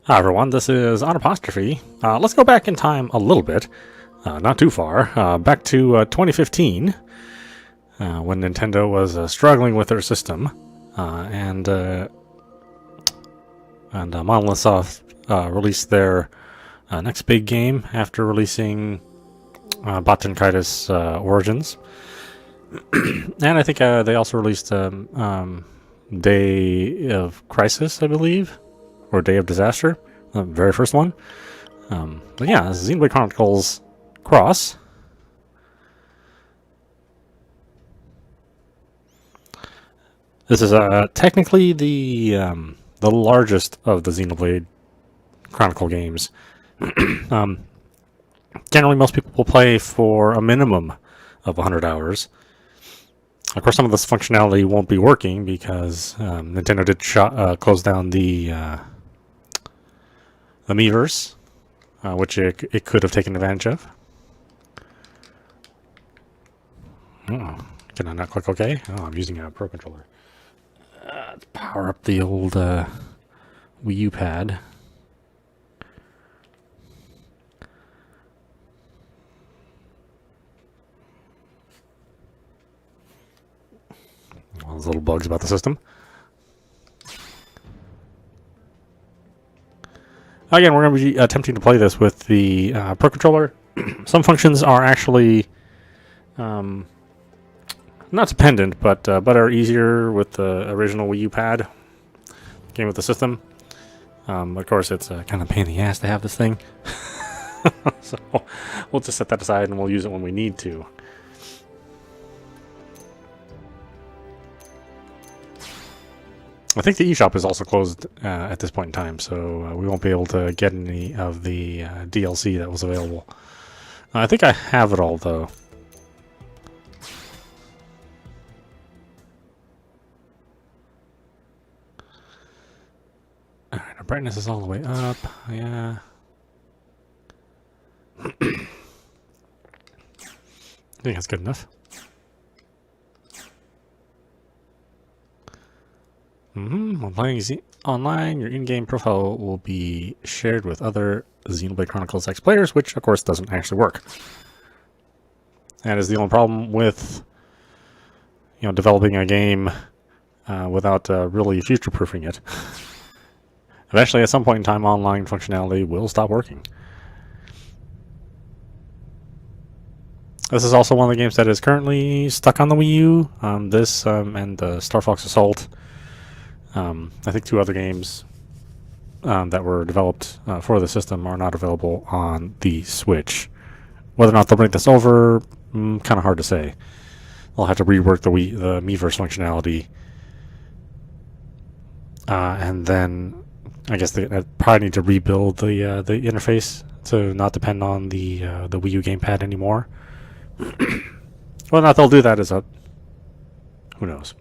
Hi everyone, this is audap. Let's go back in time a little bit, not too far, back to 2015, when Nintendo was struggling with their system, and Monolith Soft released their next big game after releasing Botchan Origins, and I think they also released Day of Crisis, I believe, or Day of Disaster, the very first one. But yeah, this is Xenoblade Chronicles Cross. This is technically the largest of the Xenoblade Chronicle games. Generally, most people will play for a minimum of 100 hours. Of course, some of this functionality won't be working because Nintendo did close down the Miiverse, which it could have taken advantage of. Oh, can I not click OK? Oh, I'm using a Pro Controller. Let's power up the old Wii U pad. All those little bugs about the system. Again, we're going to be attempting to play this with the Pro Controller. Some functions are actually not dependent, but are easier with the original Wii U pad. Game with the system. Of course, it's kind of a pain in the ass to have this thing. So we'll just set that aside and we'll use it when we need to. I think the eShop is also closed at this point in time, so we won't be able to get any of the DLC that was available. I think I have it all, though. Alright, our brightness is all the way up. Yeah. I think that's good enough. When playing online, your in-game profile will be shared with other Xenoblade Chronicles X players, which, of course, doesn't actually work. That is the only problem with, developing a game without really future-proofing it. Eventually, at some point in time, online functionality will stop working. This is also one of the games that is currently stuck on the Wii U. This and Star Fox Assault. I think two other games that were developed for the system are not available on the Switch. Whether or not they'll bring this over, kind of hard to say. They'll have to rework the Miiverse functionality, and then I guess they probably need to rebuild the interface to not depend on the Wii U gamepad anymore. Whether or not they'll do that is up. Who knows?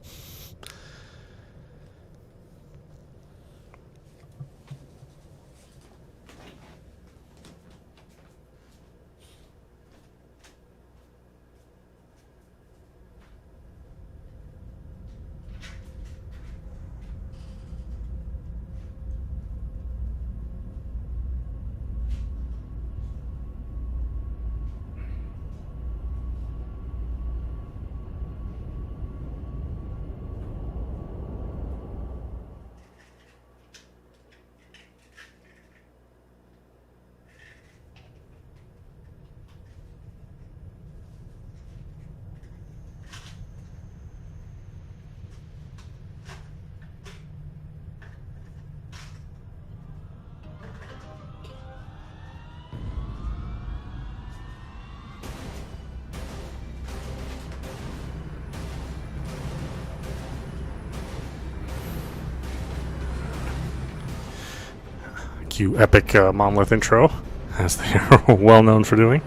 Cue epic Monolith intro, as they are well known for doing.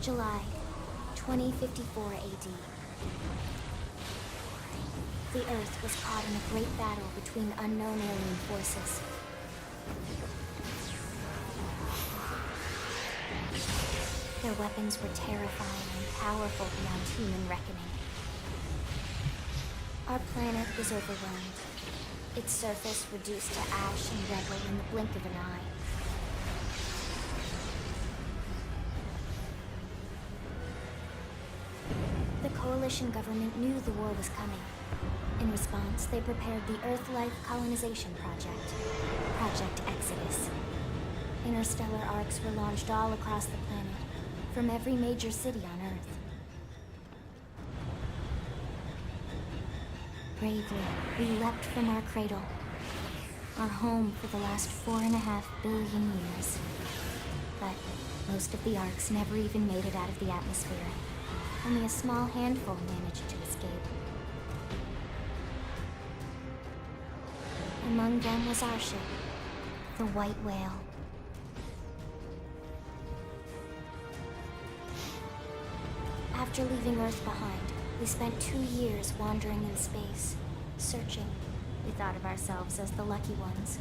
July 2054 AD. The Earth was caught in a great battle between unknown alien forces. Their weapons were terrifying and powerful beyond human reckoning. Our planet was overwhelmed. Its surface reduced to ash and rubble in the blink of an eye. The Coalition government knew the war was coming. In response, they prepared the Earth-Life Colonization Project, Project Exodus. Interstellar arcs were launched all across the planet, from every major city on Earth. Bravely, we leapt from our cradle, our home for the last 4.5 billion years. But most of the arcs never even made it out of the atmosphere. Only a small handful managed to escape. Among them was our ship, the White Whale. After leaving Earth behind, we spent 2 years wandering in space, searching. We thought of ourselves as the lucky ones,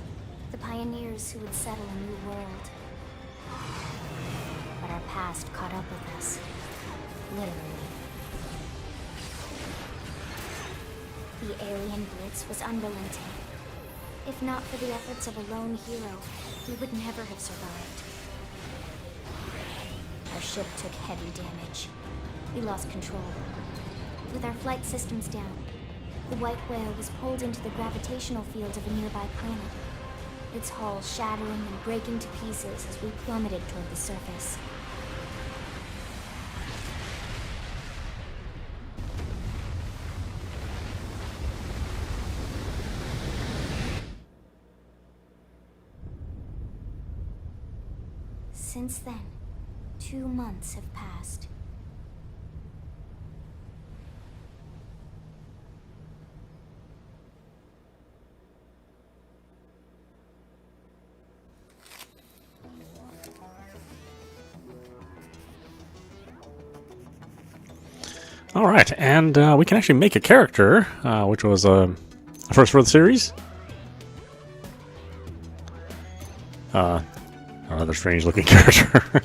the pioneers who would settle a new world. But our past caught up with us, literally. The alien blitz was unrelenting. If not for the efforts of a lone hero, we would never have survived. Our ship took heavy damage. We lost control. With our flight systems down, the White Whale was pulled into the gravitational field of a nearby planet, its hull shattering and breaking to pieces as we plummeted toward the surface. Since then, 2 months have passed. All right, and we can actually make a character, which was a first for the series. A rather strange-looking character.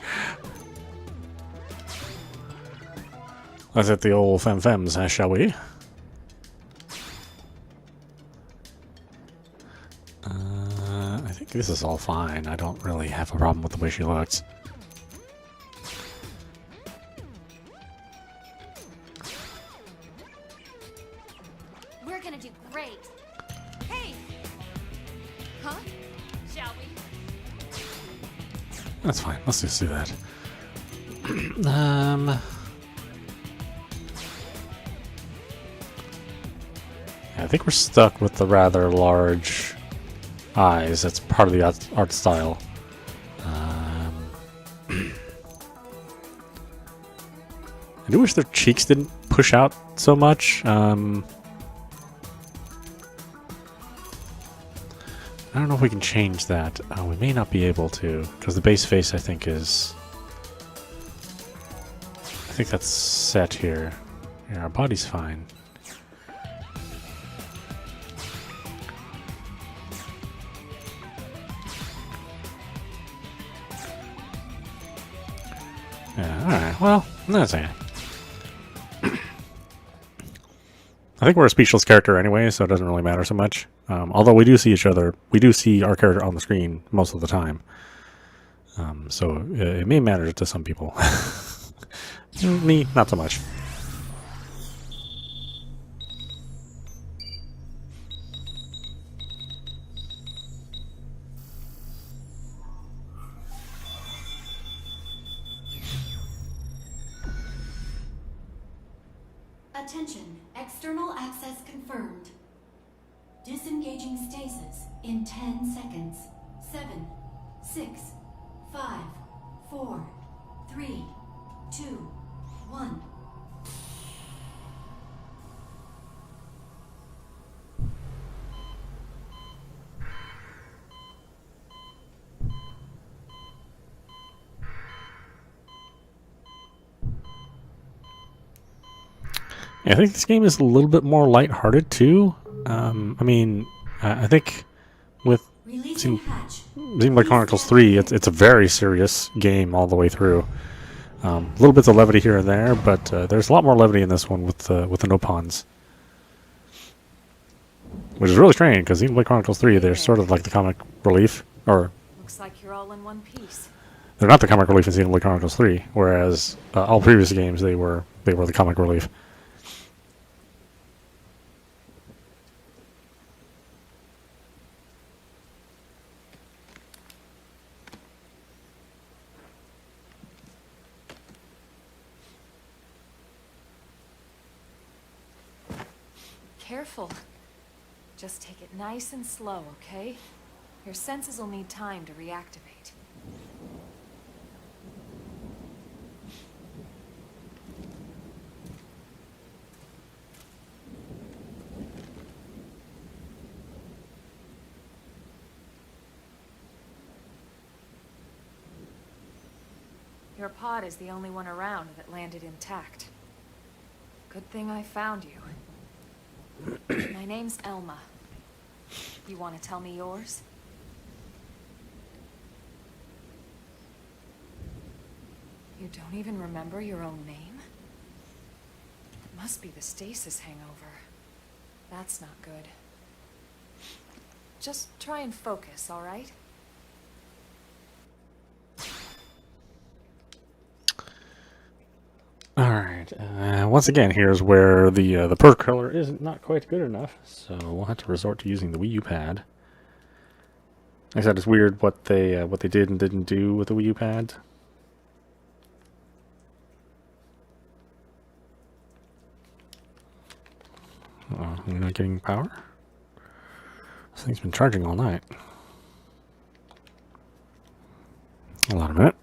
Let's hit the old femmes, shall we? I think this is all fine. I don't really have a problem with the way she looks. We're gonna do great. Hey! Huh? Shall we? That's fine. Let's just do that. I think we're stuck with the rather large eyes. That's part of the art style. I do wish their cheeks didn't push out so much. I don't know if we can change that. We may not be able to, because the base face, I think, is... I think that's set here. Yeah, our body's fine. Yeah, alright, well, that's it. I think we're a speechless character anyway, so it doesn't really matter so much. Although we do see each other, we do see our character on the screen most of the time. So it may matter to some people. Me, not so much. Attention, external access confirmed. Disengaging stasis in 10 seconds. 7, 6, 5, 4, 3, 2, 1. I think this game is a little bit more lighthearted too. I mean, I think with Releasing hatch. Xenoblade Chronicles 3, it's a very serious game all the way through. Little bits of levity here and there, but there's a lot more levity in this one with the no puns. Which is really strange, because Xenoblade Chronicles 3, they're sort of like the comic relief, or Looks like you're all in one piece. they're not the comic relief in Xenoblade Chronicles 3, whereas all previous games, they were the comic relief. Careful. Just take it nice and slow, okay? Your senses will need time to reactivate. Your pod is the only one around that landed intact. Good thing I found you. My name's Elma. You want to tell me yours? You don't even remember your own name? It must be the stasis hangover. That's not good. Just try and focus, all right? Alright, once again, here's where the perk color is not quite good enough, so we'll have to resort to using the Wii U pad. Like I said, it's weird what they did and didn't do with the Wii U pad. You're not getting power? This thing's been charging all night. Hold on a minute.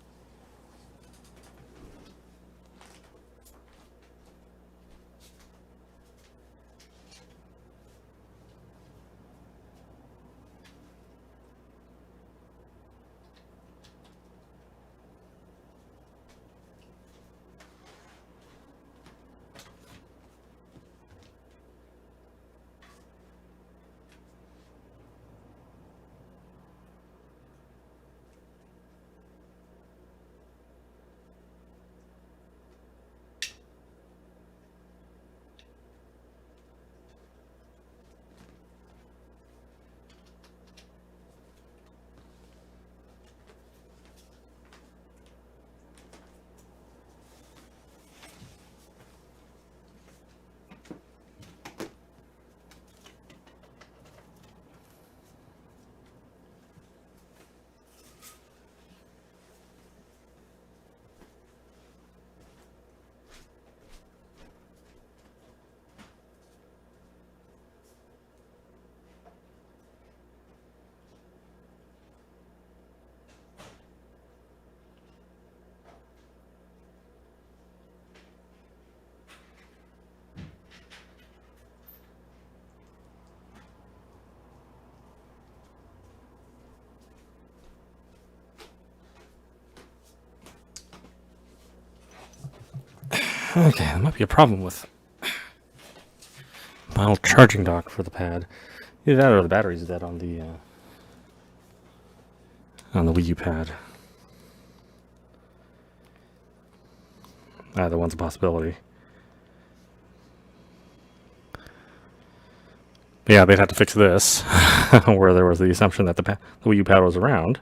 Okay, there might be a problem with my old charging dock for the pad. Either that or the battery's dead on the Wii U pad. Either one's a possibility. But yeah, they'd have to fix this, where there was the assumption that the Wii U pad was around.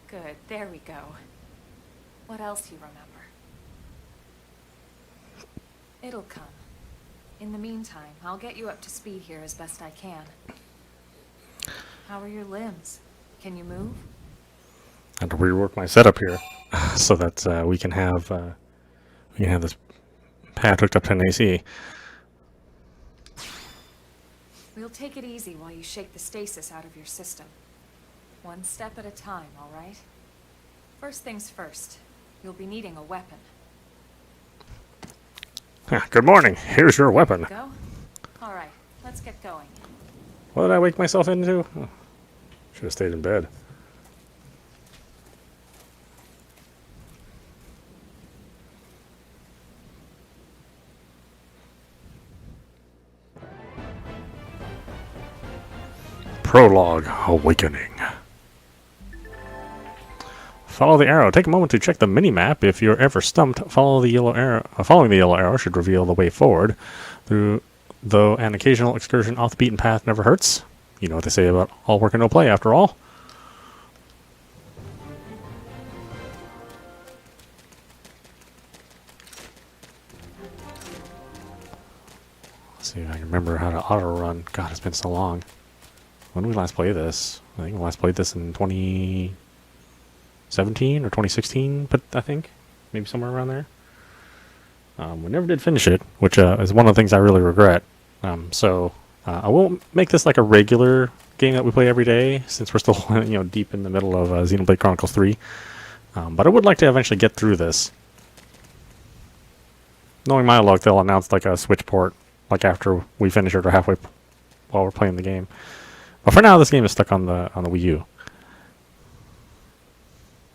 Good, there we go. What else you remember? It'll come. In the meantime, I'll get you up to speed here as best I can. How are your limbs? Can you move? I have to rework my setup here so that we can have this pad hooked up to an AC. We'll take it easy while you shake the stasis out of your system. One step at a time, all right? First things first, you'll be needing a weapon. Good morning. Here's your weapon. Go? Alright, let's get going. What did I wake myself into? Oh, should have stayed in bed. Prologue Awakening. Follow the arrow. Take a moment to check the mini-map. If you're ever stumped, follow the yellow arrow. Following the yellow arrow should reveal the way forward. Though an occasional excursion off the beaten path never hurts. You know what they say about all work and no play, after all. Let's see if I can remember how to auto-run. God, it's been so long. When did we last play this? I think we last played this in 2017 or 2016, but I think. Maybe somewhere around there. We never did finish it, which is one of the things I really regret. So I won't make this like a regular game that we play every day, since we're still deep in the middle of Xenoblade Chronicles 3. But I would like to eventually get through this. Knowing my luck, they'll announce like a Switch port, like after we finish it or halfway while we're playing the game. But for now, this game is stuck on the Wii U.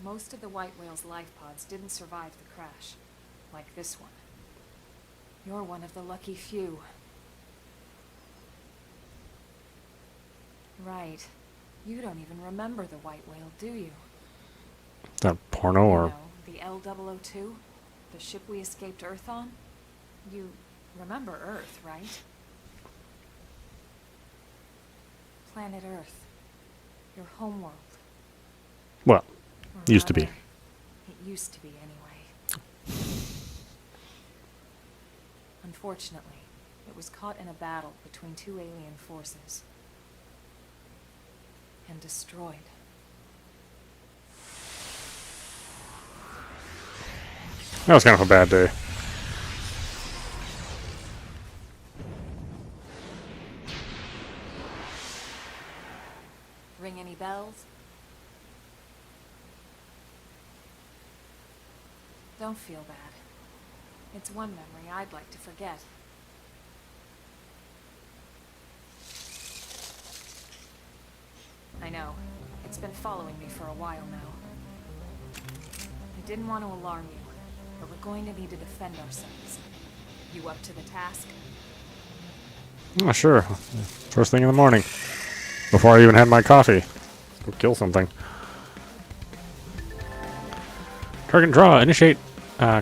Most of the white whale's life pods didn't survive the crash, like this one. You're one of the lucky few. Right. You don't even remember the white whale, do you? That porno or... You know, the L002? The ship we escaped Earth on? You remember Earth, right? Planet Earth. Your homeworld. Well, Or used to be. rather, it used to be, anyway. Unfortunately, it was caught in a battle between two alien forces. And destroyed. That was kind of a bad day. Ring any bells? Don't feel bad. It's one memory I'd like to forget. I know. It's been following me for a while now. I didn't want to alarm you, but we're going to need to defend ourselves. You up to the task? Oh, sure. First thing in the morning. Before I even had my coffee. Go kill something. Target and draw. Initiate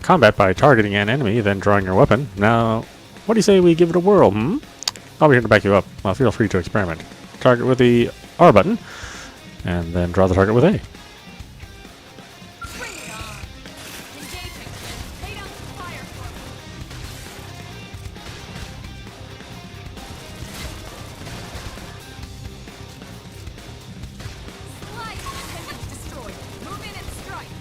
combat by targeting an enemy, then drawing your weapon. Now, what do you say we give it a whirl, I'll be here to back you up. Feel free to experiment. Target with the R button, and then draw the target with A. Bring it on! Engaging! Lay down some fire for me! Slice! It's destroyed! Move in and strike!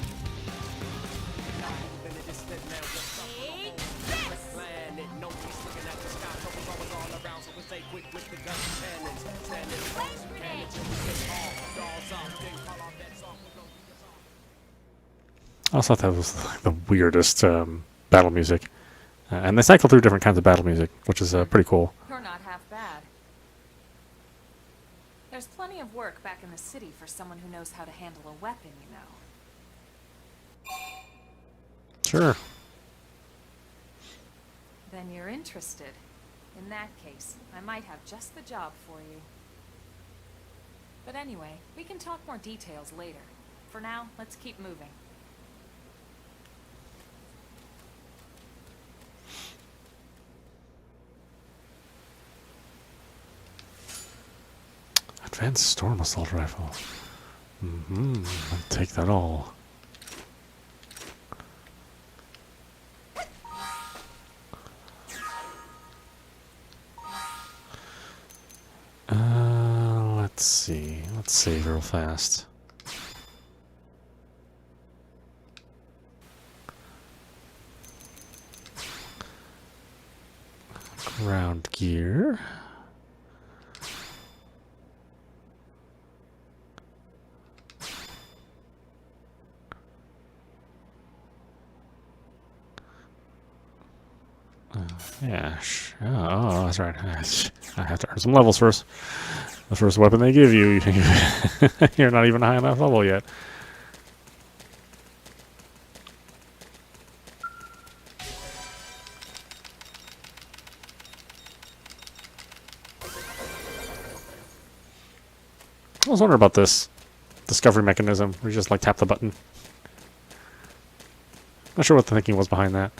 Take this! Flash grenade! I also thought that was the weirdest battle music. And they cycle through different kinds of battle music, which is pretty cool. You're not half bad. There's plenty of work back in the city for someone who knows how to handle a weapon, you know. Sure. Then you're interested. In that case, I might have just the job for you. But anyway, we can talk more details later. For now, let's keep moving. Advanced Storm Assault Rifle. I'll take that all. Let's see. Let's save real fast. Ground gear. Yeah. Oh, that's right. I have to earn some levels first. The first weapon they give you, you're not even high enough level yet. I was wondering about this discovery mechanism where you just like tap the button. Not sure what the thinking was behind that.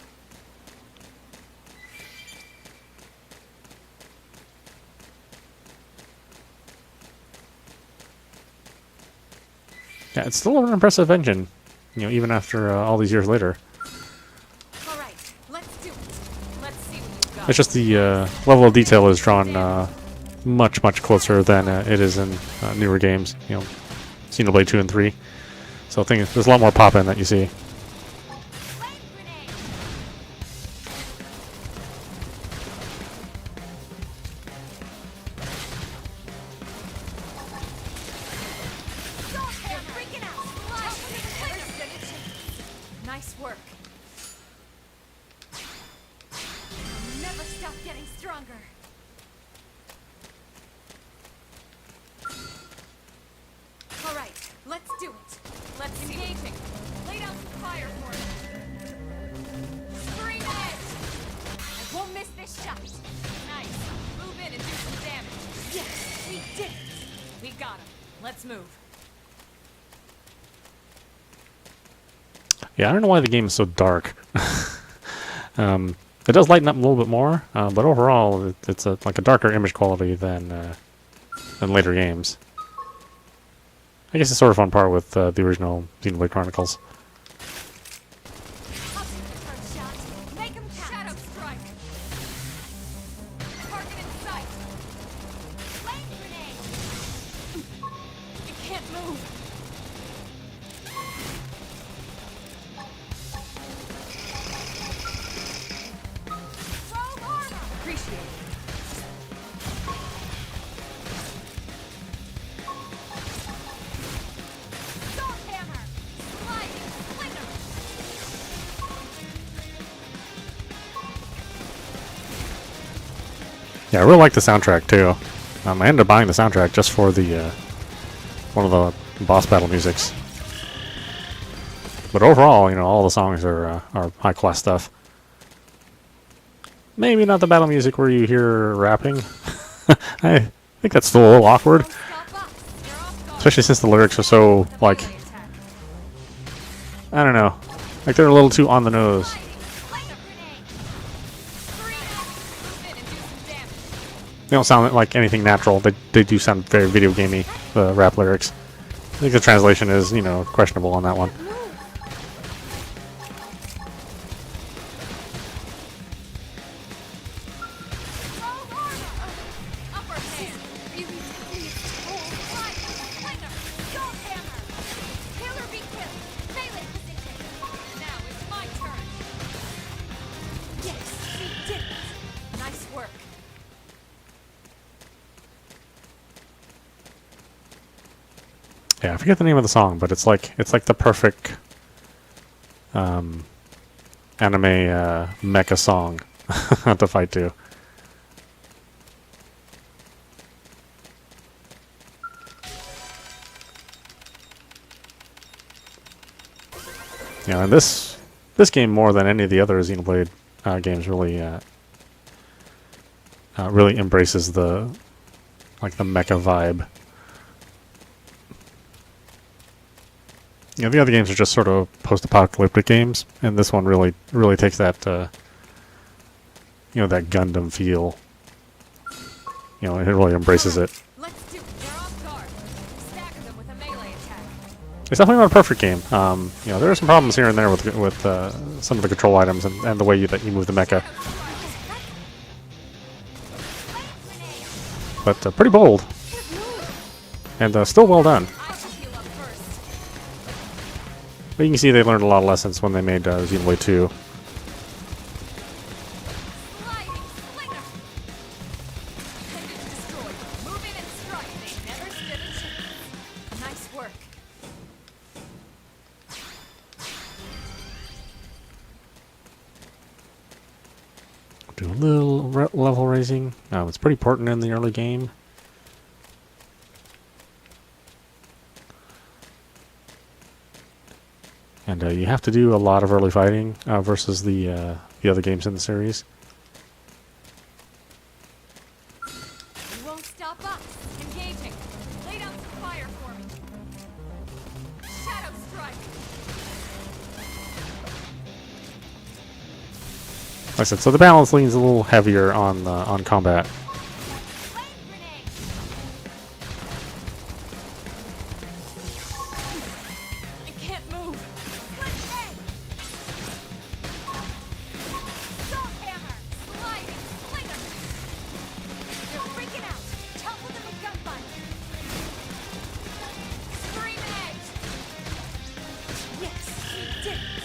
Yeah, it's still an impressive engine, you know, even after all these years later. All right, let's do it. Let's see what you've got. It's just the level of detail is drawn much closer than it is in newer games. You know, Xenoblade 2 and 3. So I think there's a lot more pop in that you see. Nice work. I'll never stop getting stronger. All right, let's do it. Let's engaging. Lay down some fire for it. Scream edge. I won't miss this shot. Nice. Move in and do some damage. Yes, we did it. We got him. Let's move. Yeah, I don't know why the game is so dark. It does lighten up a little bit more, but overall, it's like a darker image quality than later games. I guess it's sort of on par with the original Xenoblade Chronicles. First shot. Make him count. Shadow strike. Target in sight. Flame grenade. You can't move. Throw armor. Appreciate it. Sword hammer. Sliding slinger. Yeah, I really like the soundtrack too. I ended up buying the soundtrack just for the one of the boss battle musics. But overall, you know, all the songs are high class stuff. Maybe not the battle music where you hear rapping. I think that's still a little awkward, Don't stop us. You're off guard. especially since the lyrics are so like, Melee attack. I don't know, like they're a little too on the nose. Flame grenade. Scream out. Move in and do some damage. They don't sound like anything natural. They do sound very video gamey, the rap lyrics. I think the translation is, you know, questionable on that one. Throw armor. Upper hand. Really taking its toll. Sliding slinger. Sword hammer. Kill or be killed. Melee position. Now it's my turn. Yes, we did it. Nice work. Yeah, I forget the name of the song, but it's like the perfect anime mecha song to fight to. Yeah, and this game more than any of the other Xenoblade games really really embraces the mecha vibe. You know, the other games are just sort of post-apocalyptic games, and this one really takes that, you know, that Gundam feel. You know, it really embraces it. Let's do it. They're off guard. Stagger them with a melee attack. It's definitely not a perfect game. You know, there are some problems here and there with some of the control items and the way that you move the mecha, but pretty bold and still well done. I should heal up first. But you can see they learned a lot of lessons when they made Xenoblade 2. Sliding slinger. Appendage destroyed. Move in and strike. They never stood a chance. Nice work. do a little level raising. It's pretty important in the early game. And you have to do a lot of early fighting versus the other games in the series. You won't stop us. Engaging. Lay down some fire for me. Shadow strike. Like I said, so the balance leans a little heavier on combat. Flame grenade. I can't move. Flip egg. Salt hammer. Sliding slinger. They're freaking out. Topple them with gunfire. Scream edge. Yes, we did it.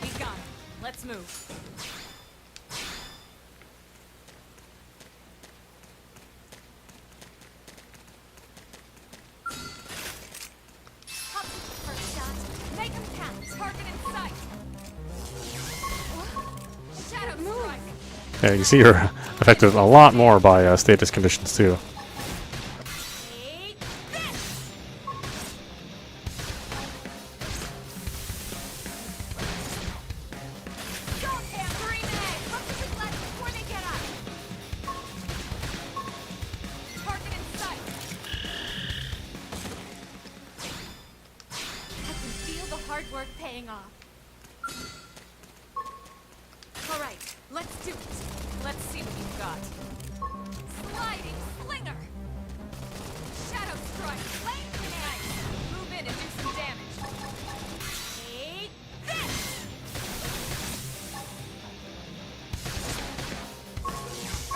We got it. Let's move. First shot. Make him count. Target in sight. Shadow strike. Yeah, you can see you're affected a lot more by status conditions too. Take this. Salt hammer. Scream egg. Look at the left before they get us. Target in sight. I can feel the hard work paying off. All right, let's do it. Let's see what you've got. Sliding slinger. Shadow strike. Flame grenade. Move in and do some damage. Take this.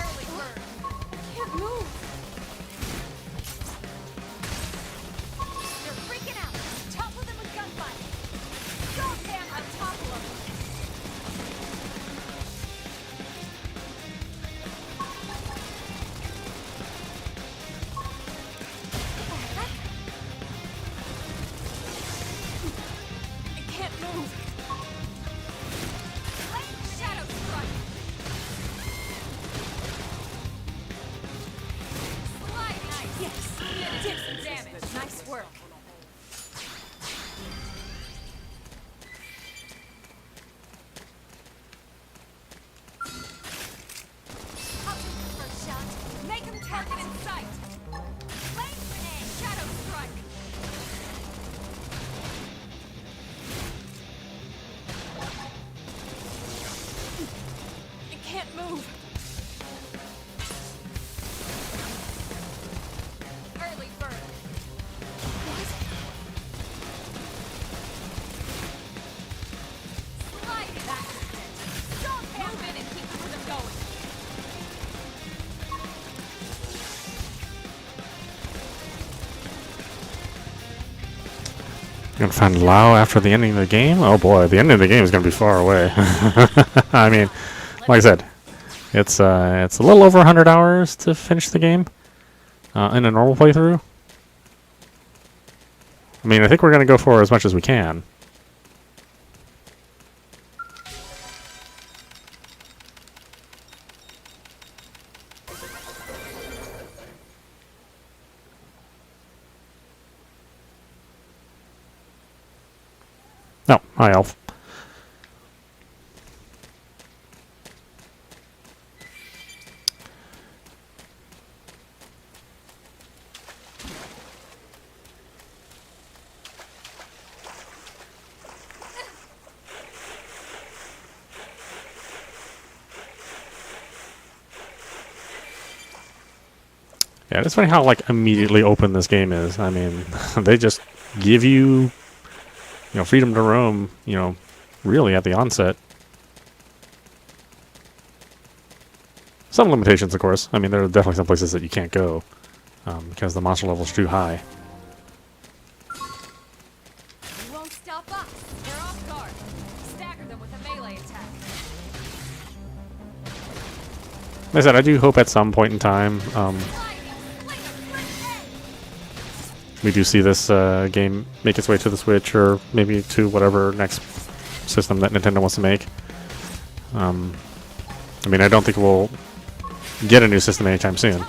Early bird. Can't move. They're freaking out. Topple them with gunfire. Salt hammer. Topple them. I can't move. Flame shadow strike. Slide nice. Yes. Did some damage. Nice work. Up with the first shot. Make him target in sight. Flame grenade. Shadow strike. I can't move. Early bird. What? Sliding accident. Don't move in and keep the rhythm going. You're gonna find Lao after the ending of the game? Oh boy, the ending of the game is gonna be far away. I mean, like I said, it's a little over 100 hours to finish the game in a normal playthrough. I mean, I think we're gonna go for as much as we can. No, hi Elf. Yeah, it's funny how like immediately open this game is. I mean, they just give you, freedom to roam, really at the onset. Some limitations, of course. I mean, there are definitely some places that you can't go because the monster level's too high. You won't stop us. They're off guard. Stagger them with a melee attack. Like I said, I do hope at some point in time we do see this game make its way to the Switch or maybe to whatever next system that Nintendo wants to make. I mean, I don't think we'll get a new system anytime soon.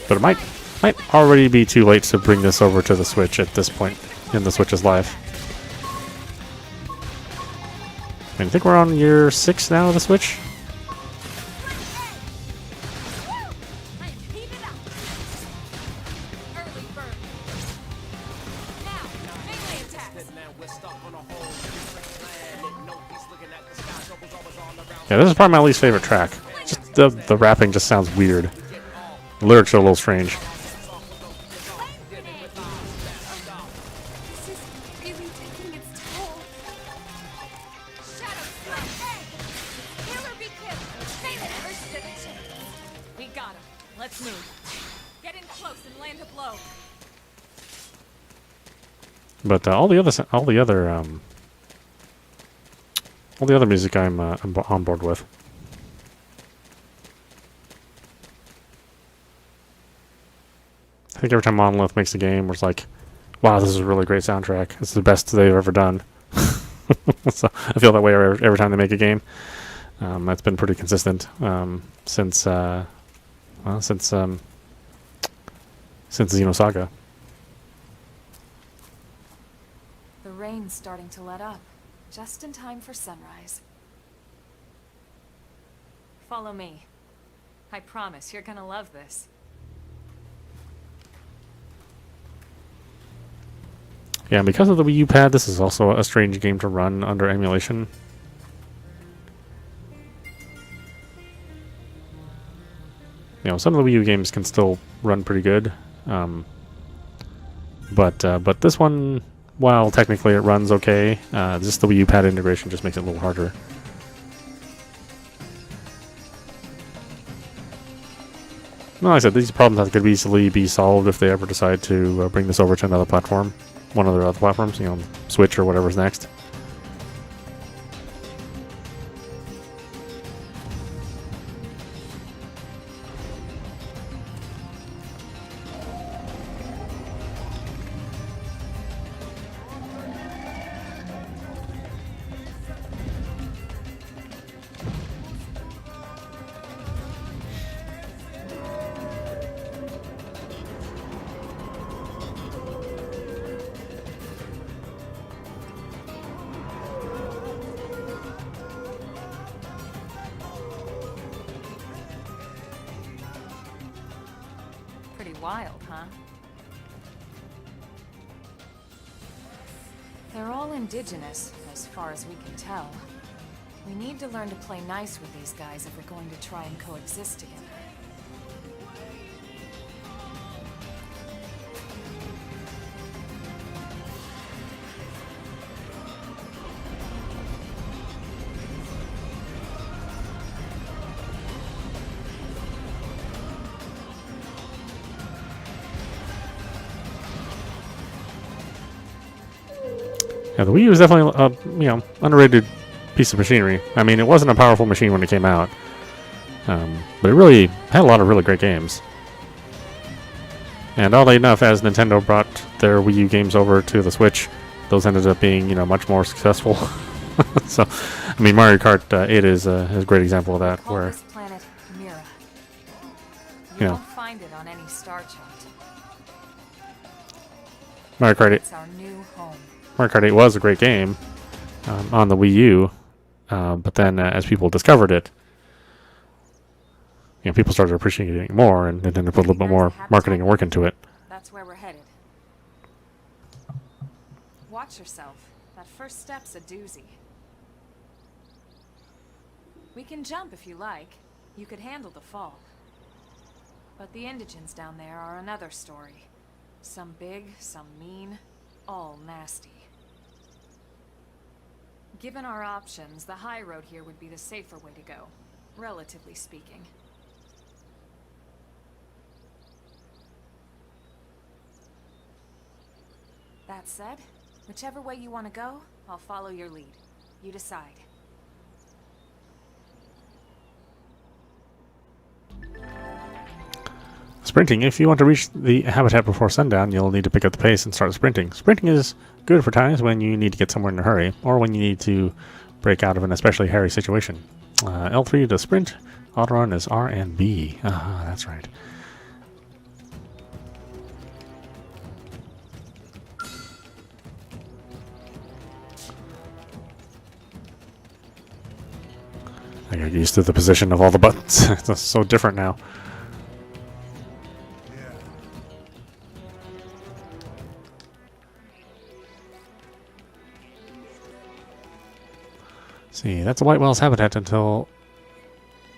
But it might already be too late to bring this over to the Switch at this point in the Switch's life. I mean, I think we're on year 6 now of the Switch. Yeah, this is probably my least favorite track. Just the rapping just sounds weird. The lyrics are a little strange. We got him. Let's move. Get in close and land a blow. But all the other music I'm on board with. I think every time Monolith makes a game, it's like, wow, this is a really great soundtrack. It's the best they've ever done. So I feel that way every time they make a game. That's been pretty consistent since Xeno Saga. The rain's starting to let up, just in time for sunrise. Follow me. I promise you're gonna love this. Yeah, and because of the Wii U pad, this is also a strange game to run under emulation. You know, some of the Wii U games can still run pretty good, but this one, while technically it runs okay, just the Wii U pad integration just makes it a little harder. Well, like I said, these problems could easily be solved if they ever decide to bring this over to another platform. One of their other platforms, you know, Switch or whatever's next. Pretty wild, huh? They're all indigenous, as far as we can tell. We need to learn to play nice with these guys if we're going to try and coexist together. Yeah, the Wii U is definitely a underrated piece of machinery. I mean, it wasn't a powerful machine when it came out, but it really had a lot of really great games. And oddly enough, as Nintendo brought their Wii U games over to the Switch, those ended up being much more successful. So, I mean, Mario Kart 8 is a great example of that. Call Where this planet Mira. You Yeah. won't find it on any star chart. Mario Kart 8. It's our new home. Mario Kart 8 was a great game on the Wii U, but then as people discovered it, people started appreciating it more, and then they put a little bit more marketing and work into it. That's where we're headed. Watch yourself. That first step's a doozy. We can jump if you like. You could handle the fall. But the indigents down there are another story. Some big, some mean, all nasty. Given our options, the high road here would be the safer way to go, relatively speaking. That said, whichever way you want to go, I'll follow your lead. You decide. Sprinting. If you want to reach the habitat before sundown, you'll need to pick up the pace and start sprinting. Sprinting is good for times when you need to get somewhere in a hurry, or when you need to break out of an especially hairy situation. L3 to sprint. Auto run is R and B. That's right. I got used to the position of all the buttons. It's so different now. See, that's a white whale's habitat until...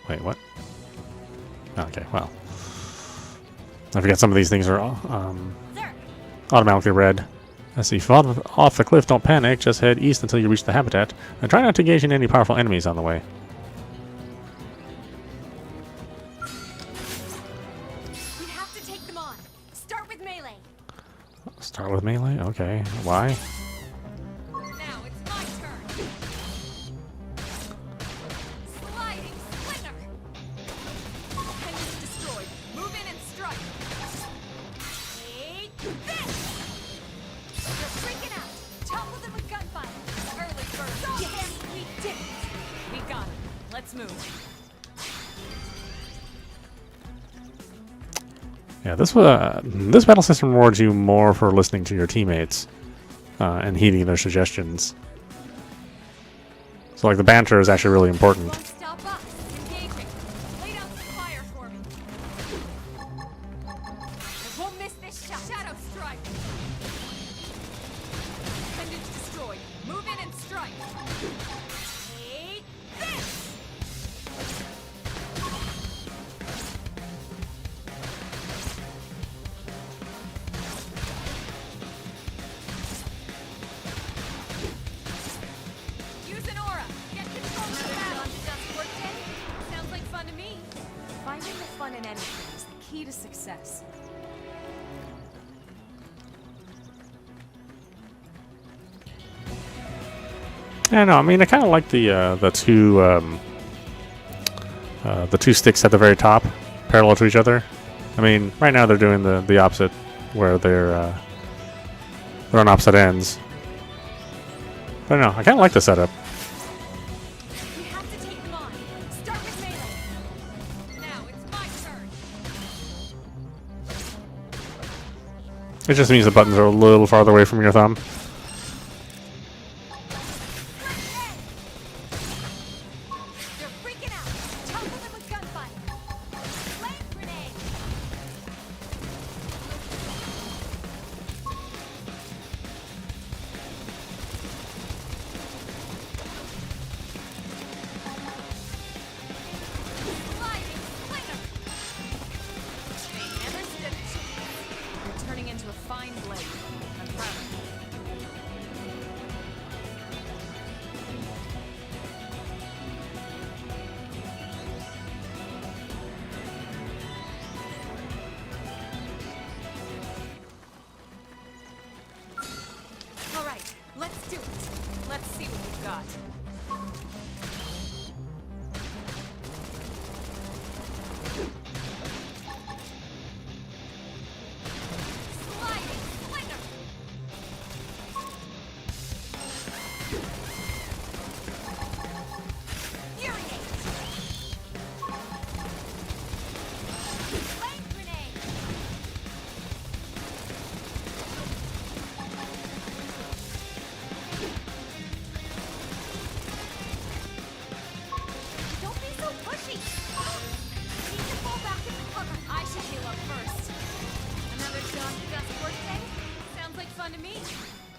Wait, what? Okay, well. I forget some of these things are automatically red. Let's see, if you fall off the cliff, don't panic. Just head east until you reach the habitat. And try not to engage in any powerful enemies on the way. We have to take them on. Start with melee. Start with melee? Okay. Why? Now it's my turn. Sliding slinger. Enemies destroyed. Move in and strike. Take this. They're freaking out. Topple them with gunfire. Early bird. Yes, we did it. We got it. Let's move. Yeah, this battle system rewards you more for listening to your teammates and heeding their suggestions. So, like, the banter is actually really important. Won't stop us. Engaging. Lay down some fire for me. I won't miss this shot. Shadow strike. Appendage destroyed. Move in and strike. Take this. Use an aura. Get control of the battle. Just working. Sounds like fun to me. Finding the fun in anything is the key to success. Yeah, no, I mean, I kind of like the two sticks at the very top, parallel to each other. I mean, right now they're doing the opposite, where they're on opposite ends. But no, I kind of like the setup. We have to take them on. Start with melee. Now it's my turn. It just means the buttons are a little farther away from your thumb. They're freaking out. Topple them with gunfire. Flame grenade. Sliding slinger. They never stood a chance. You're turning into a fine blade. I'm proud of you. All right, let's do it. Let's see what we've got. Sliding slinger. Infuriate. Flame grenade. Don't be so pushy. Need to fall back into cover. I should heal up first. Another dust workday? Sounds like fun to me.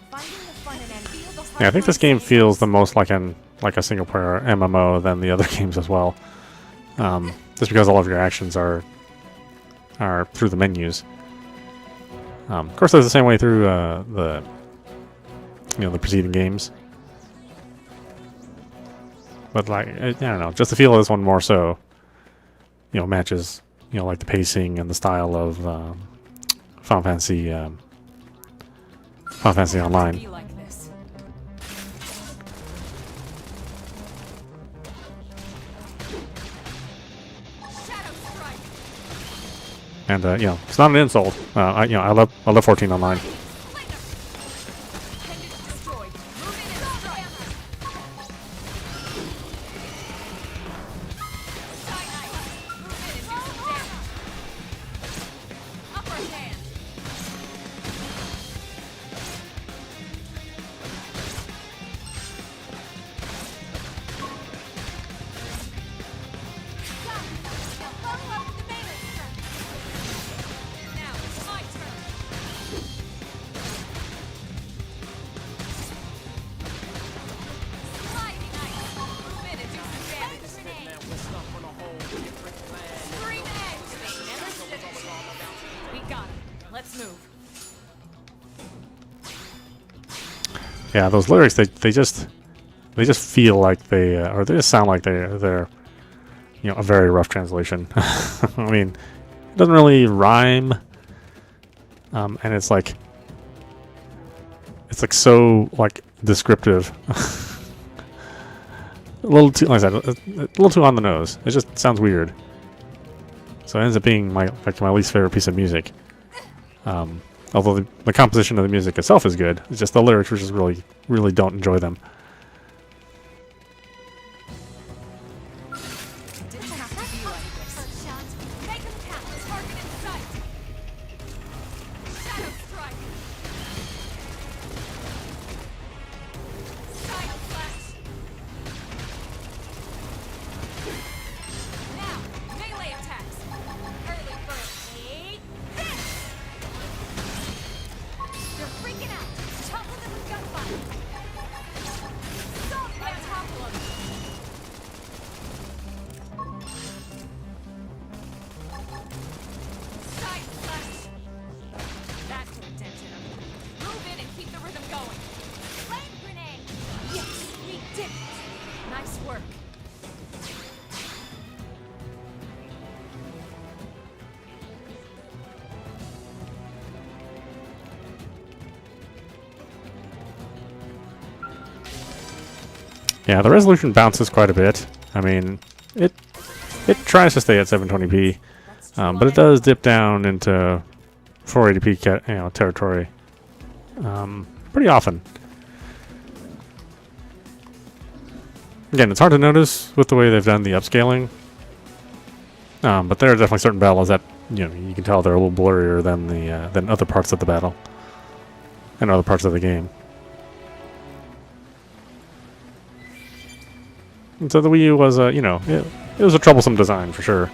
Finding the fun in any feel the Yeah, I think this game hard feels the most like a single player MMO than the other games as well. Just because all of your actions are through the menus. Of course, there's the same way through the preceding games. But like, I don't know, just the feel of this one more so, matches, like the pacing and the style of Final Fantasy Online. be like this. Shadow strike. And you know, it's not an insult. I love 14 online. Yeah, those lyrics, they just feel like they or they just sound like they're you know, a very rough translation. I mean, it doesn't really rhyme, and it's like so like descriptive. A little too, like I said, a little too on the nose. It just sounds weird. So it ends up being my least favorite piece of music. Although the composition of the music itself is good, it's just the lyrics, which just really don't enjoy them. Yeah, the resolution bounces quite a bit. I mean, it tries to stay at 720p, but it does dip down into 480p territory pretty often. Again, it's hard to notice with the way they've done the upscaling, but there are definitely certain battles that you can tell they're a little blurrier than than other parts of the battle and other parts of the game. And so the Wii U was, it was a troublesome design for sure.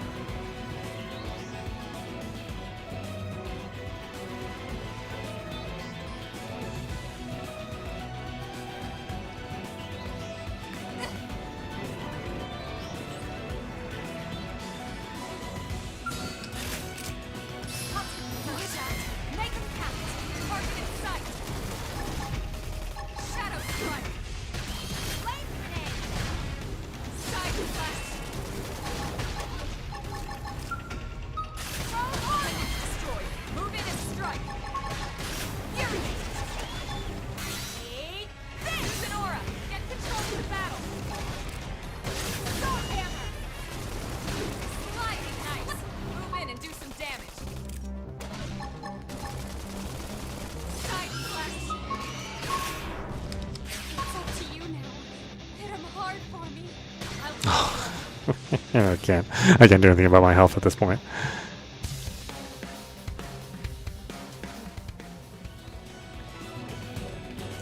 I can't do anything about my health at this point.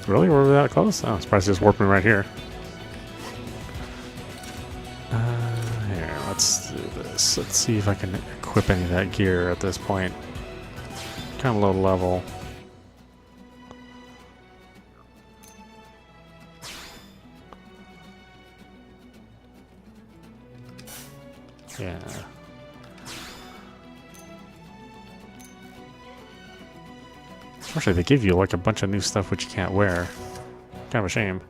Really? Were we that close? Oh, I'm surprised it just warped me right here. Here, let's do this. Let's see if I can equip any of that gear at this point. Kind of low level. Yeah. Actually, they give you like a bunch of new stuff which you can't wear. Kind of a shame.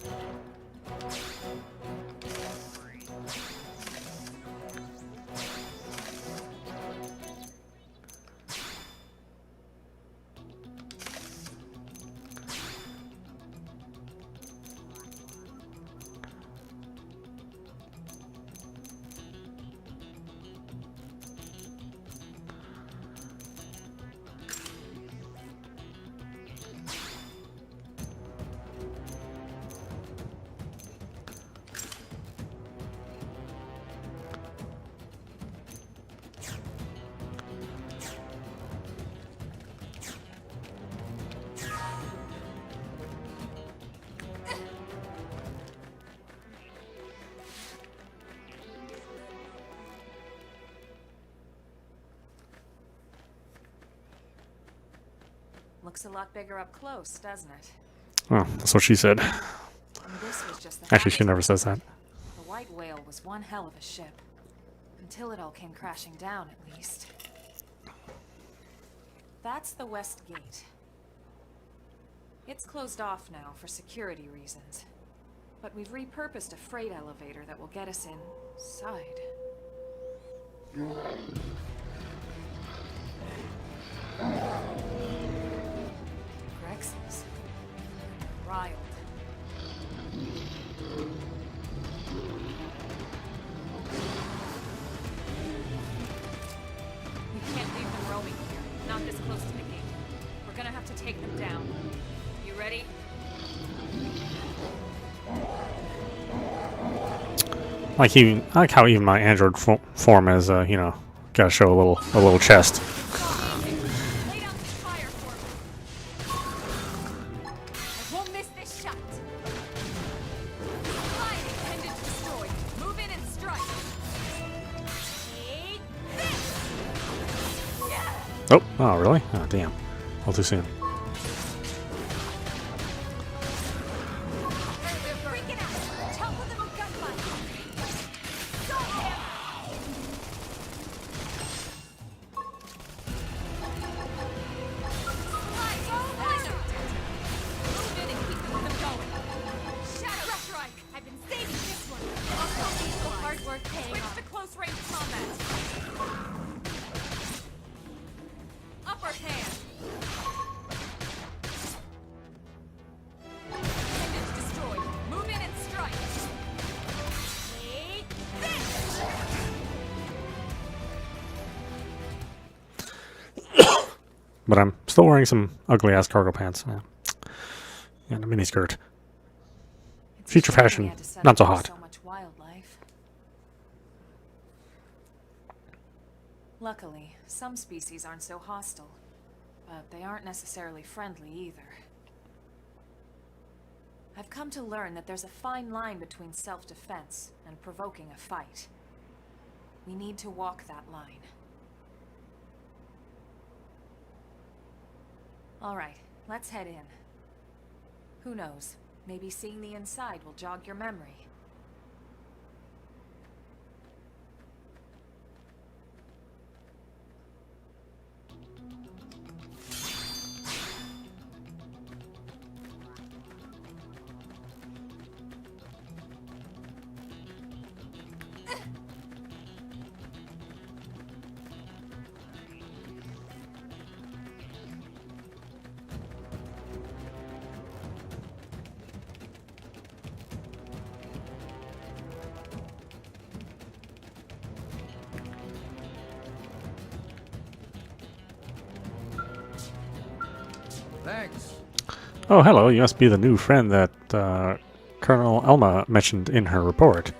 looks a lot bigger up close, doesn't it? Oh, that's what she said. And this was just the Actually, she half never of it. says that. The White Whale was one hell of a ship. Until it all came crashing down, at least. That's the West Gate. It's closed off now for security reasons. But we've repurposed a freight elevator that will get us inside. Grexes. Riled. We can't leave them roaming here, not this close to the gate. We're gonna have to take them down. You ready? I like how even my Android form is, you know, gotta show a little chest. Lay down some fire for me. I won't miss this shot. Fire intended to destroy. Move in and strike. Take this. Yeah. Oh, really? Oh, damn. All too soon. They're freaking out. Topple them with gunfire. Go him. Move in and keep them going. Shadow strike. I've been saving this one. Also, these hard work paying off. Switch to close range combat. Upper hand. Intended to destroy. Move in and strike. Take this. But I'm still wearing some ugly ass cargo pants. Yeah. And a mini skirt. It's a Future shame we fashion, had to settle not so for hot. So much wildlife. Luckily, some species aren't so hostile, but they aren't necessarily friendly either. I've come to learn that there's a fine line between self-defense and provoking a fight. We need to walk that line. All right, let's head in. Who knows? Maybe seeing the inside will jog your memory. Thanks. Oh, hello. You must be the new friend that Colonel Elma mentioned in her report.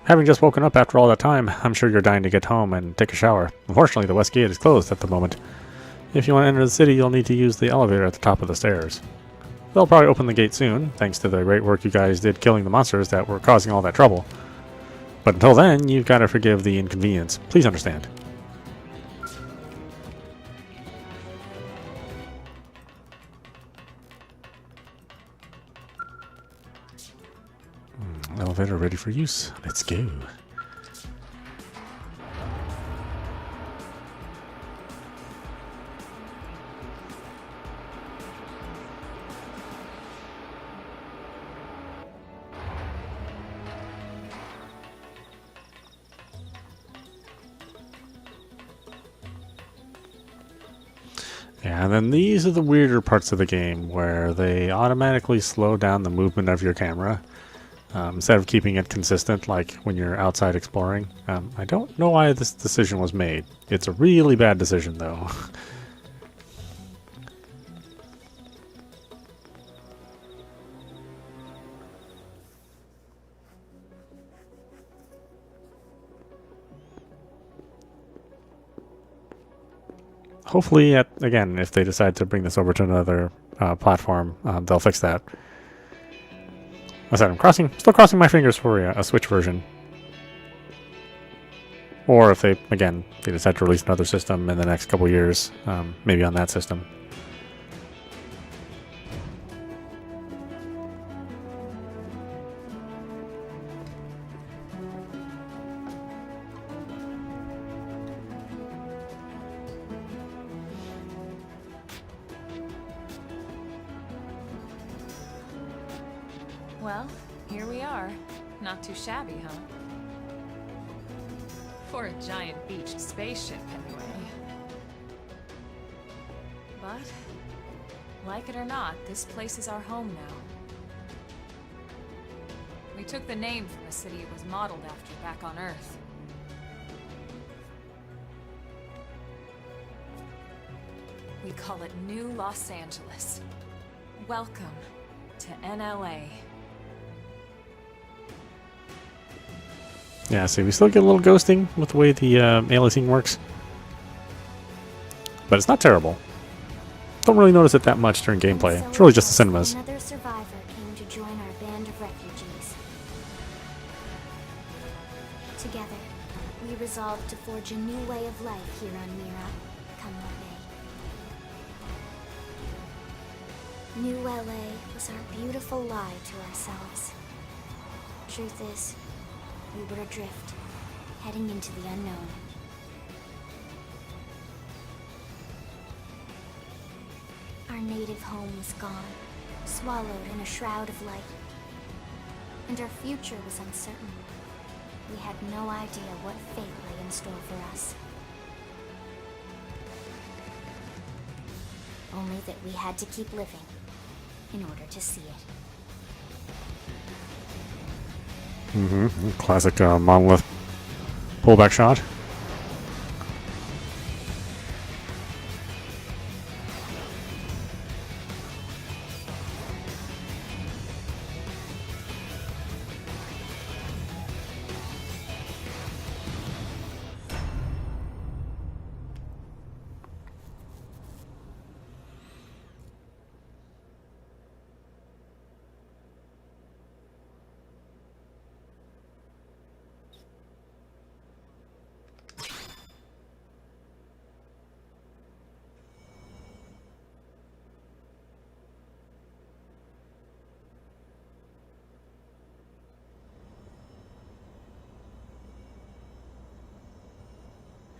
Having just woken up after all that time, I'm sure you're dying to get home and take a shower. Unfortunately, the west gate is closed at the moment. If you want to enter the city, you'll need to use the elevator at the top of the stairs. They'll probably open the gate soon, thanks to the great work you guys did killing the monsters that were causing all that trouble. But until then, you've got to forgive the inconvenience. Please understand. Elevator ready for use. Let's go. Yeah, and then these are the weirder parts of the game where they automatically slow down the movement of your camera. Instead of keeping it consistent like when you're outside exploring. I don't know why this decision was made. It's a really bad decision, though. Hopefully, again, if they decide to bring this over to another platform, they'll fix that. I said I'm still crossing my fingers for a Switch version. Or if they decide to release another system in the next couple years, maybe on that system. Well, here we are. Not too shabby, huh? For a giant beached spaceship, anyway. But, like it or not, this place is our home now. We took the name from a city it was modeled after back on Earth. We call it New Los Angeles. Welcome to NLA. Yeah, see, we still get a little ghosting with the way the aliasing works. But it's not terrible. Don't really notice it that much during gameplay. So It's really just the it was cinemas. Another survivor came to join our band of refugees. Together, we resolved to forge a new way of life here on Mira, come what may. New LA was our beautiful lie to ourselves. Truth is, we were adrift, heading into the unknown. Our native home was gone, swallowed in a shroud of light. And our future was uncertain. We had no idea what fate lay in store for us. Only that we had to keep living in order to see it. Classic Monolith pullback shot.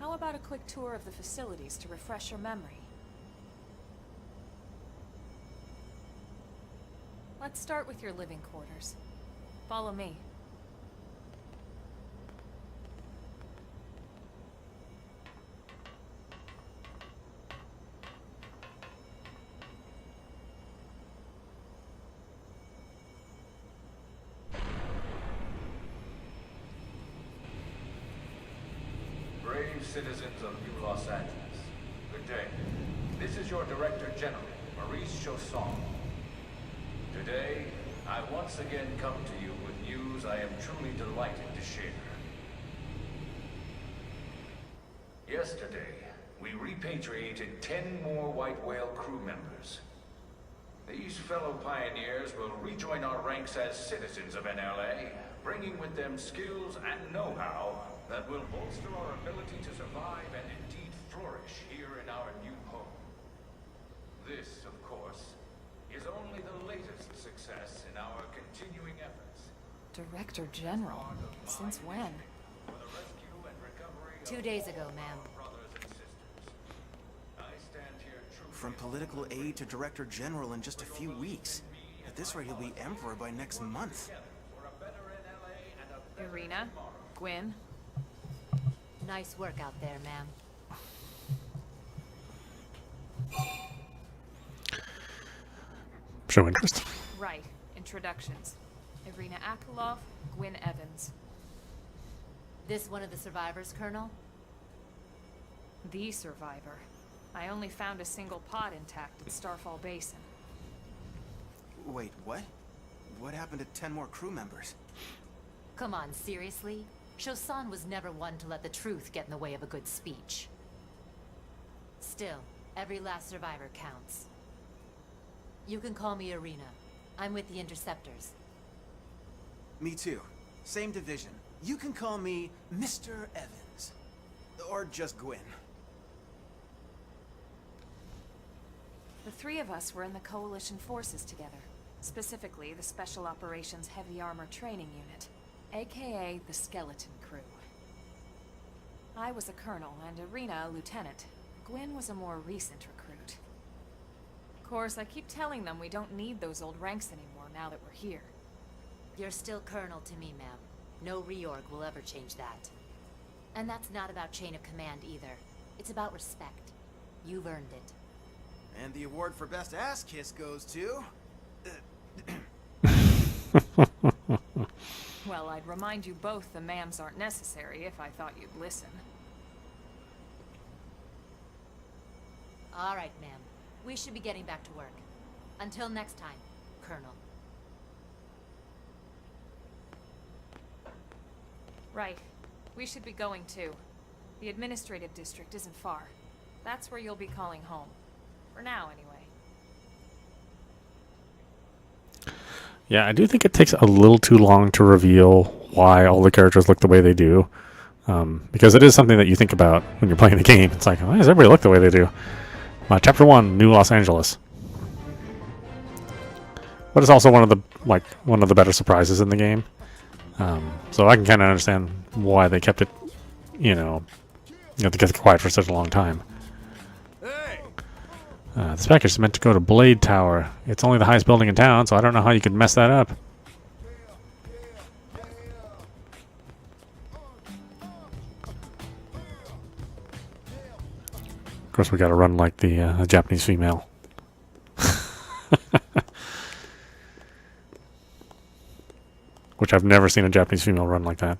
How about a quick tour of the facilities to refresh your memory? Let's start with your living quarters. Follow me. Brave citizens of New Los Angeles, good day. This is your Director General, Maurice Chausson. Today, I once again come to you with news I am truly delighted to share. Yesterday, we repatriated 10 more White Whale crew members. These fellow pioneers will rejoin our ranks as citizens of NLA, bringing with them skills and know-how that will bolster our ability to survive and indeed flourish here in our new home. This, of course, is only the latest success in our continuing efforts. Director General? Since when? For the rescue and recovery of 2 days ago, ma'am. our brothers and sisters. I stand here truly From political aide to director general in just a few weeks. At this rate, he'll be emperor by next month. for a better NLA and a Irina? Gwyn? Nice work out there, ma'am. Show interest. Right. Introductions. Irina Akulov, Gwyn Evans. This one of the survivors, Colonel? The survivor. I only found a single pod intact at Starfall Basin. Wait, what? What happened to 10 more crew members? Come on, seriously? Chausson was never one to let the truth get in the way of a good speech. Still, every last survivor counts. You can call me Irina. I'm with the Interceptors. Me too. Same division. You can call me Mr. Evans. Or just Gwyn. The three of us were in the Coalition forces together. Specifically, the Special Operations Heavy Armor Training Unit, aka the Skeleton Crew. I was a colonel and Irina a lieutenant. Gwyn was a more recent recruit. Of course, I keep telling them we don't need those old ranks anymore now that we're here. You're still Colonel to me, ma'am. No reorg will ever change that. And that's not about chain of command either. It's about respect. You've earned it. And the award for best ass kiss goes to... Well, I'd remind you both the ma'ams aren't necessary if I thought you'd listen. All right, ma'am. We should be getting back to work. Until next time, Colonel. Right. We should be going too. The administrative district isn't far. That's where you'll be calling home. For now, anyway. Yeah, I do think it takes a little too long to reveal why all the characters look the way they do. Because it is something that you think about when you're playing the game. It's like, why does everybody look the way they do? Chapter 1, New Los Angeles. But it's also one of the better surprises in the game. So I can kind of understand why they kept it, they kept it quiet for such a long time. This package is meant to go to Blade Tower. It's only the highest building in town, so I don't know how you could mess that up. Of course, we gotta run like the Japanese female. Which I've never seen a Japanese female run like that.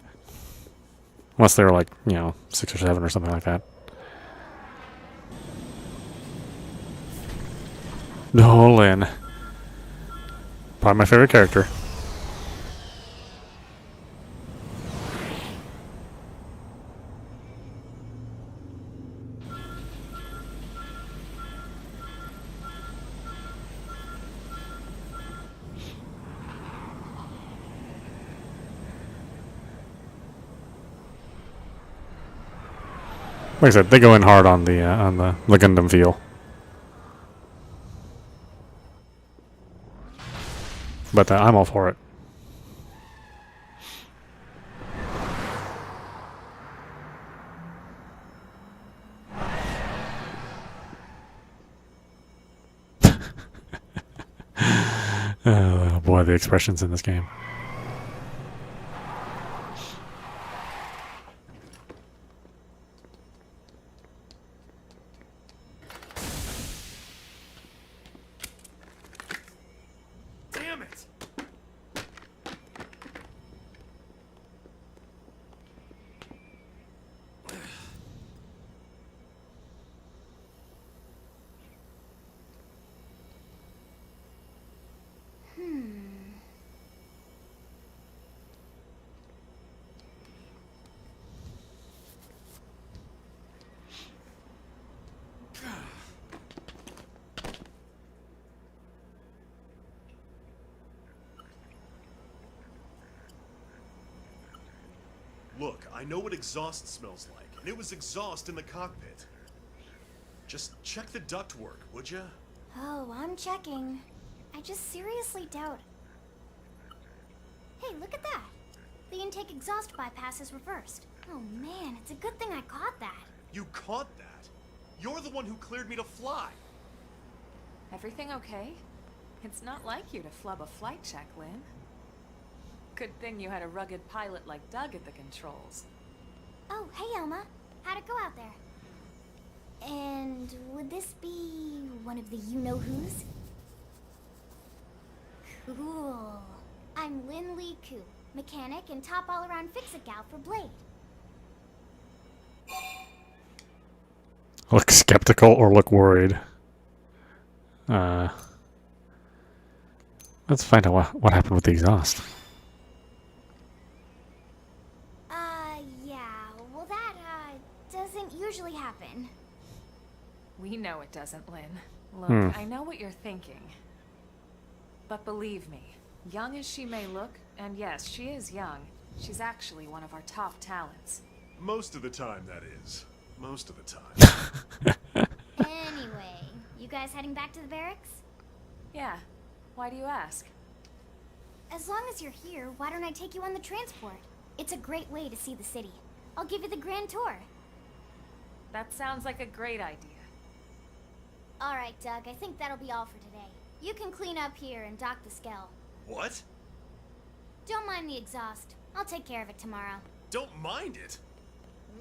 Unless they're like, 6 or 7 or something like that. No, Lynn. Probably my favorite character. Like I said, they go in hard on the Gundam feel. But I'm all for it. Oh boy, the expressions in this game. Damn it! Look, I know what exhaust smells like, and it was exhaust in the cockpit. Just check the ductwork, would ya? Oh, I'm checking. I just seriously doubt... Hey, look at that! The intake exhaust bypass is reversed. Oh man, it's a good thing I caught that. You caught that? You're the one who cleared me to fly. Everything okay? It's not like you to flub a flight check, Lynn. Good thing you had a rugged pilot like Doug at the controls. Oh, hey Elma. How'd it go out there? And would this be one of the you-know-who's? Cool. I'm Lynn Lee Koo, mechanic and top all-around fix-it gal for Blade. Look skeptical or look worried. Let's find out what happened with the exhaust. Yeah. Well, that, doesn't usually happen. We know it doesn't, Lynn. Look, I know what you're thinking. But believe me, young as she may look, and yes, she is young, she's actually one of our top talents. Most of the time, that is. Most of the time. Anyway, you guys heading back to the barracks? Yeah. Why do you ask? As long as you're here, why don't I take you on the transport? It's a great way to see the city. I'll give you the grand tour. That sounds like a great idea. Alright, Doug, I think that'll be all for today. You can clean up here and dock the Skell. What? mind the exhaust. I'll take care of it tomorrow. Don't mind it.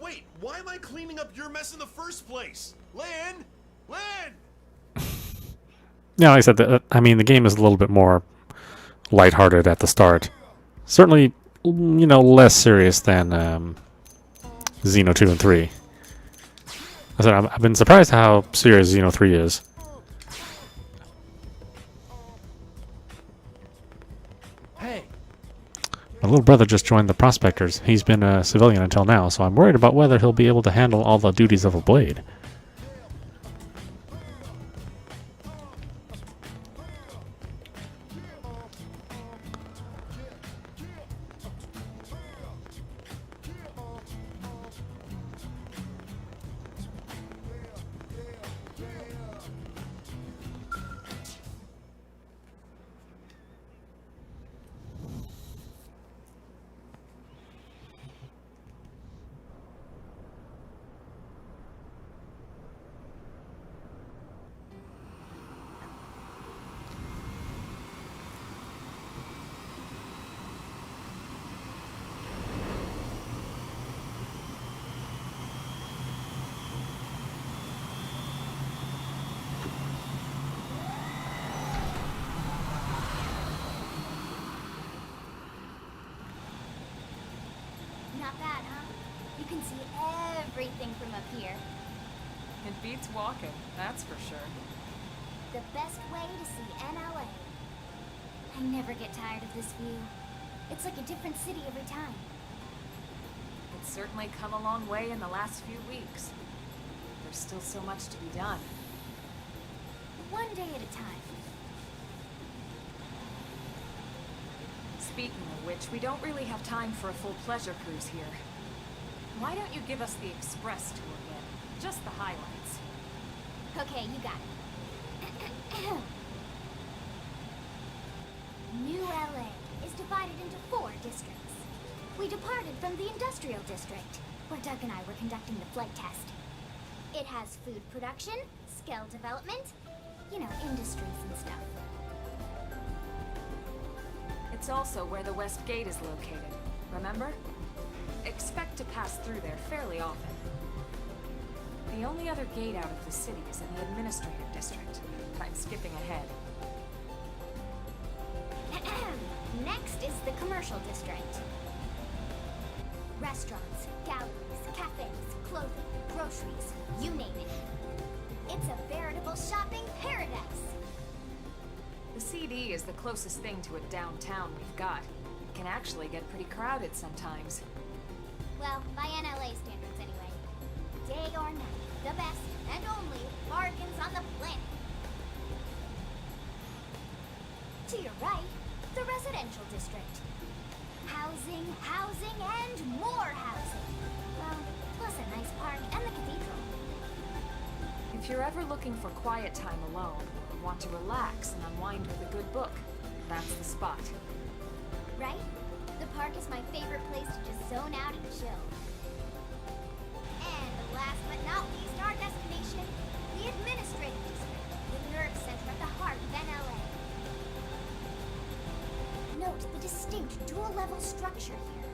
Wait, why am I cleaning up your mess in the first place? Lynn! Lynn! Yeah, like I said, I mean, the game is a little bit more lighthearted at the start. Certainly, you know, less serious than Xeno 2 and 3. I said, I've been surprised how serious Xeno 3 is. Hey, My little brother just joined the Prospectors. He's been a civilian until now, so I'm worried about whether he'll be able to handle all the duties of a blade. Not bad, huh? You can see everything from up here. It beats walking, that's for sure. The best way to see NLA. I never get tired of this view. It's like a different city every time. It's certainly come a long way in the last few weeks. There's still so much to be done. One day at a time. Speaking of which, we don't really have time for a full pleasure cruise here. Why don't you give us the express tour again? Just the highlights. Okay, you got it. New LA is divided into 4 districts. We departed from the industrial district, where Doug and I were conducting the flight test. It has food production, skill development, you know, industries and stuff. It's also where the West Gate is located, remember? Expect to pass through there fairly often. The only other gate out of the city is in the administrative district. I'm skipping ahead. Next is the commercial district. Restaurants, galleries, cafes, clothing, groceries, you name it. It's a veritable shopping paradise. The CD is the closest thing to a downtown we've got. It can actually get pretty crowded sometimes. Well, by NLA standards anyway. Day or night, the best and only bargains on the planet. To your right, the residential district. Housing, housing, and more housing. Well, plus a nice park and the cathedral. If you're ever looking for quiet time alone, or want to relax and unwind with a good book, that's the spot. Right? The park is my favorite place to just zone out and chill. And last but not least, our destination, the administrative district, the nerve center at the heart of NLA. Note the distinct dual-level structure here.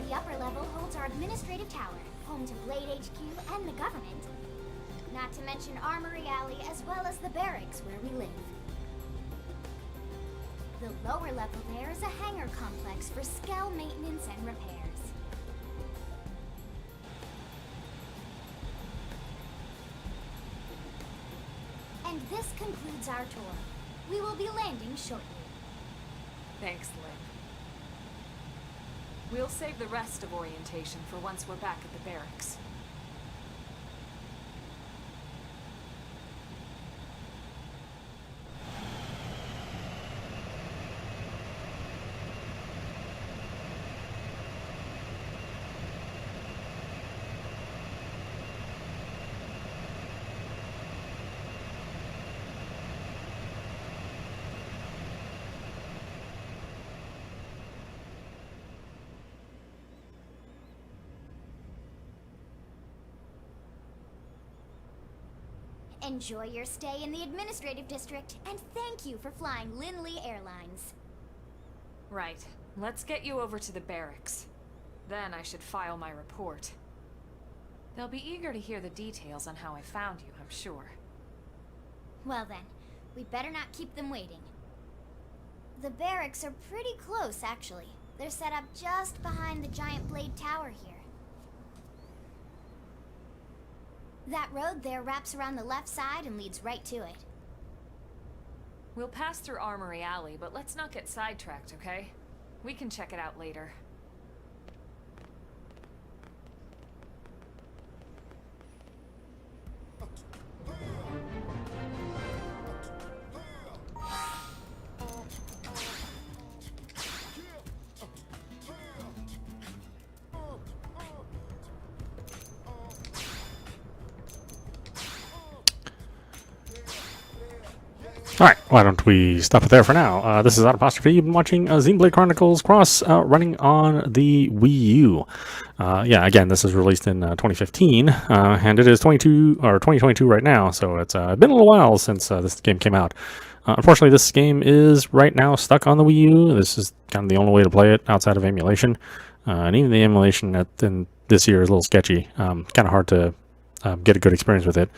The upper level holds our administrative tower, home to Blade HQ and the government. Not to mention Armory Alley as well as the barracks where we live. The lower level there is a hangar complex for Skell maintenance and repairs. And this concludes our tour. We will be landing shortly. Thanks, Lynn. We'll save the rest of orientation for once we're back at the barracks. Enjoy your stay in the administrative district, and thank you for flying Lindley Airlines. Right. Let's get you over to the barracks. Then I should file my report. They'll be eager to hear the details on how I found you, I'm sure. Well then, we better not keep them waiting. The barracks are pretty close, actually. They're set up just behind the giant blade tower here. That road there wraps around the left side and leads right to it. We'll pass through Armory Alley, but let's not get sidetracked, okay? We can check it out later. Alright, why don't we stop it there for now. This is audap. You've been watching Xenoblade Chronicles X running on the Wii U. Yeah, again, this is released in 2015, and it is 2022 right now, so it's been a little while since this game came out. Unfortunately, this game is right now stuck on the Wii U. This is kind of the only way to play it outside of emulation, and even the emulation in this year is a little sketchy. Kind of hard to get a good experience with it.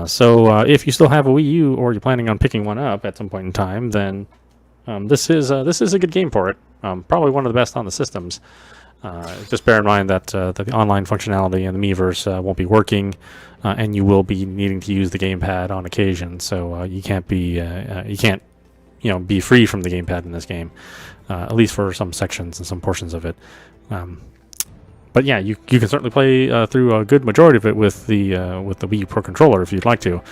So if you still have a Wii U or you're planning on picking one up at some point in time, then this is a good game for it. Probably one of the best on the systems. Just bear in mind that the online functionality in the Miiverse won't be working, and you will be needing to use the gamepad on occasion. So you can't be be free from the gamepad in this game, at least for some sections and some portions of it. But yeah, you can certainly play through a good majority of it with the Wii U Pro controller if you'd like to.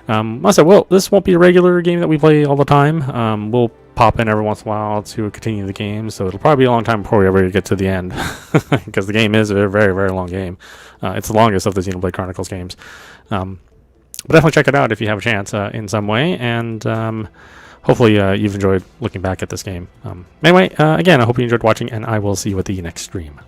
I said, well, this won't be a regular game that we play all the time. We'll pop in every once in a while to continue the game, so it'll probably be a long time before we ever get to the end, because the game is a very, very long game. It's the longest of the Xenoblade Chronicles games. But definitely check it out if you have a chance in some way, and hopefully you've enjoyed looking back at this game. Anyway, again, I hope you enjoyed watching, and I will see you at the next stream.